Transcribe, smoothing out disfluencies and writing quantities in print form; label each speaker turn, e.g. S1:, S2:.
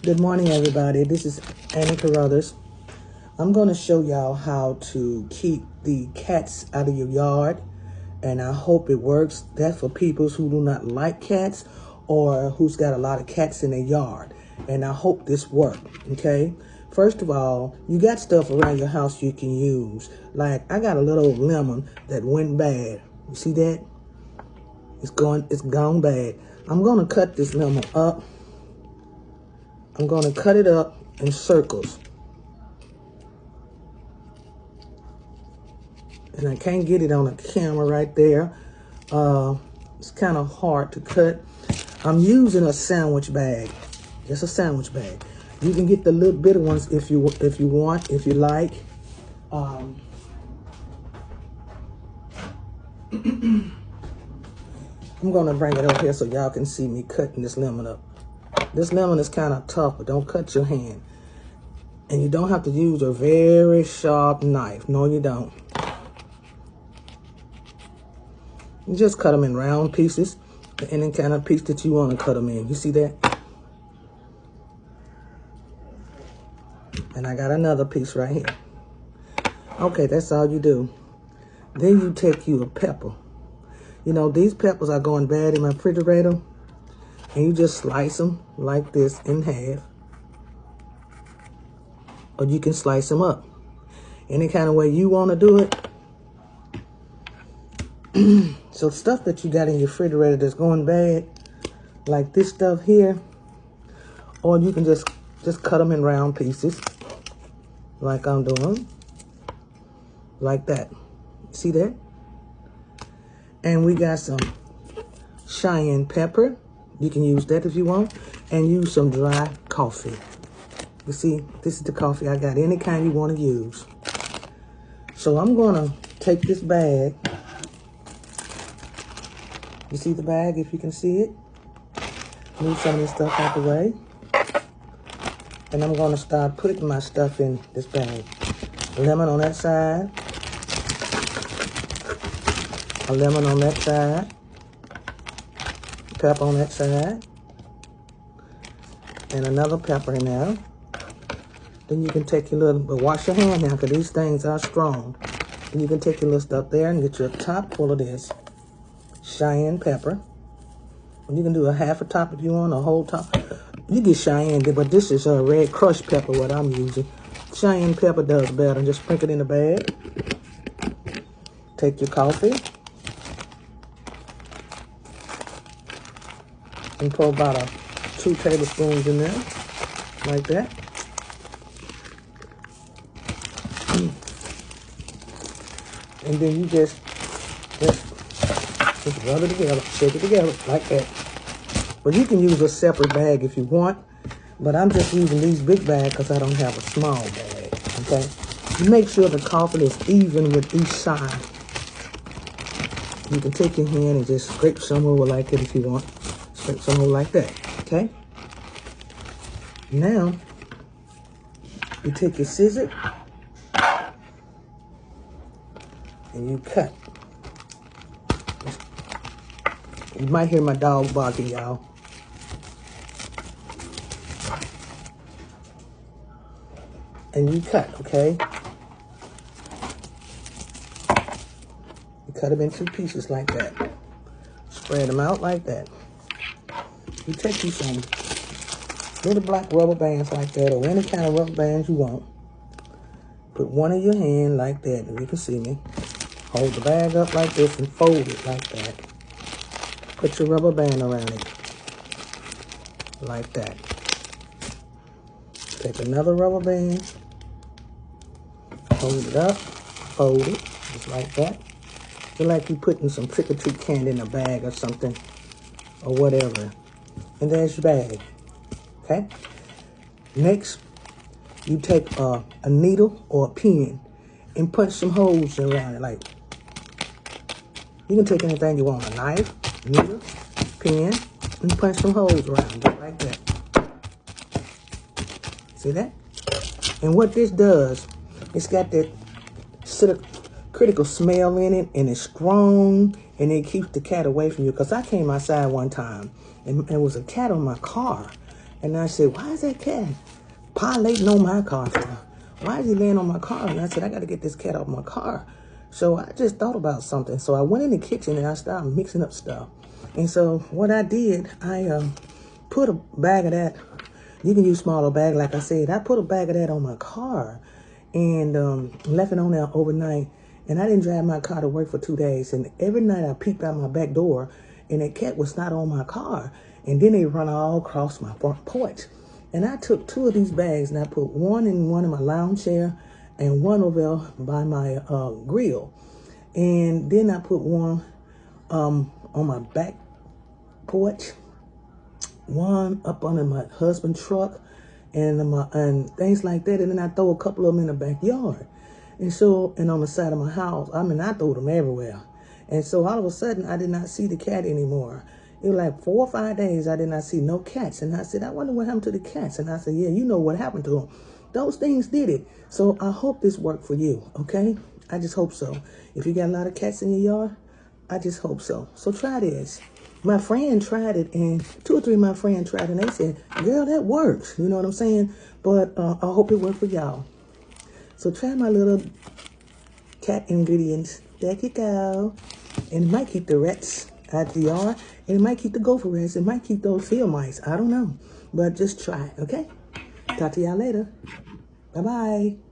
S1: Good morning, everybody. This is Annie Carruthers. I'm going to show y'all how to keep the cats out of your yard, and I hope it works. That's for people who do not like cats or who's got a lot of cats in their yard, and I hope this works, okay? First of all, you got stuff around your house you can use. Like, I got a little lemon that went bad. You see that? It's gone bad. I'm going to cut this lemon up. I'm going to cut it up in circles. And I can't get it on the camera right there. It's kind of hard to cut. I'm using a sandwich bag. Just a sandwich bag. You can get the little bitty ones if you want, if you like. I'm going to bring it over here so y'all can see me cutting this lemon up. This lemon is kind of tough, but don't cut your hand. And you don't have to use a very sharp knife. No, you don't. You just cut them in round pieces, any kind of piece that you want to cut them in. You see that? And I got another piece right here. Okay, that's all you do. Then you take you a pepper. You know, these peppers are going bad in my refrigerator. And you just slice them like this in half. Or you can slice them up. Any kind of way you want to do it. So stuff that you got in your refrigerator that's going bad, like this stuff here, or you can just cut them in round pieces, like I'm doing, like that. See that? And we got some cayenne pepper. You can use that if you want, and use some dry coffee. You see, this is the coffee I got, any kind you want to use. So I'm gonna take this bag. You see the bag, if you can see it? Move some of this stuff out the way. And I'm going to start putting my stuff in this bag. Lemon on that side. A lemon on that side. Pepper on that side. And another pepper in there. Then you can take your little, but wash your hand now because these things are strong. Then you can take your little stuff there and get your top full of this cayenne pepper. You can do a half a top if you want, a whole top. You get cayenne, but this is a red crushed pepper, what I'm using. Cayenne pepper does better. Just sprinkle it in the bag. Take your coffee. And pour about 2 tablespoons in there, like that. And then you just rub it together, shake it together, like that. But you can use a separate bag if you want, but I'm just using these big bags because I don't have a small bag, okay? You make sure the coffee is even with each side. You can take your hand and just scrape some over like that if you want. Scrape some over like that, okay? Now, you take your scissors and you cut. You might hear my dog barking, y'all. And you cut, okay? You cut them in 2 pieces like that. Spread them out like that. You take you some little black rubber bands like that, or any kind of rubber bands you want. Put one in your hand like that, and you can see me. Hold the bag up like this and fold it like that. Put your rubber band around it, like that. Take another rubber band, hold it up, fold it, just like that. Feel like you're putting some trick-or-treat candy in a bag or something, or whatever. And there's your bag, okay? Next, you take a needle or a pen and punch some holes around it, like. You can take anything you want, a knife, needle, pen, and punch some holes around, just like that. See that? And what this does, it's got that sort of critical smell in it, and it's strong, and it keeps the cat away from you. Because I came outside one time, and there was a cat on my car, And I said, why is that cat pilating on my car for? Why is he laying on my car? And I said, I got to get this cat off my car. So I just thought about something. So I went in the kitchen and I started mixing up stuff. And so what I did, I put a bag of that. You can use smaller bag, like I said. I put a bag of that on my car and left it on there overnight. And I didn't drive my car to work for 2 days. And every night I peeked out my back door and that cat was not on my car. And then they run all across my front porch. And I took 2 of these bags and I put one in my lounge chair and one over there by my grill. And then I put one on my back porch, one up under my husband's truck, and things like that. And then I throw a couple of them in the backyard. And so, and on the side of my house, I mean, I throw them everywhere. And so all of a sudden, I did not see the cat anymore. It was like 4 or 5 days I did not see no cats. And I said, I wonder what happened to the cats. And I said, yeah, you know what happened to them. Those things did it. So I hope this worked for you, okay? I just hope so. If you got a lot of cats in your yard, I just hope so. So try this. My friend tried it, and 2 or 3 of my friends tried it, and they said, girl, that works. You know what I'm saying? But I hope it worked for y'all. So try my little cat ingredients. There you go. And it might keep the rats out the yard, and it might keep the gopher rats. It might keep those field mice. I don't know. But just try it, okay? Talk to y'all later. Bye-bye.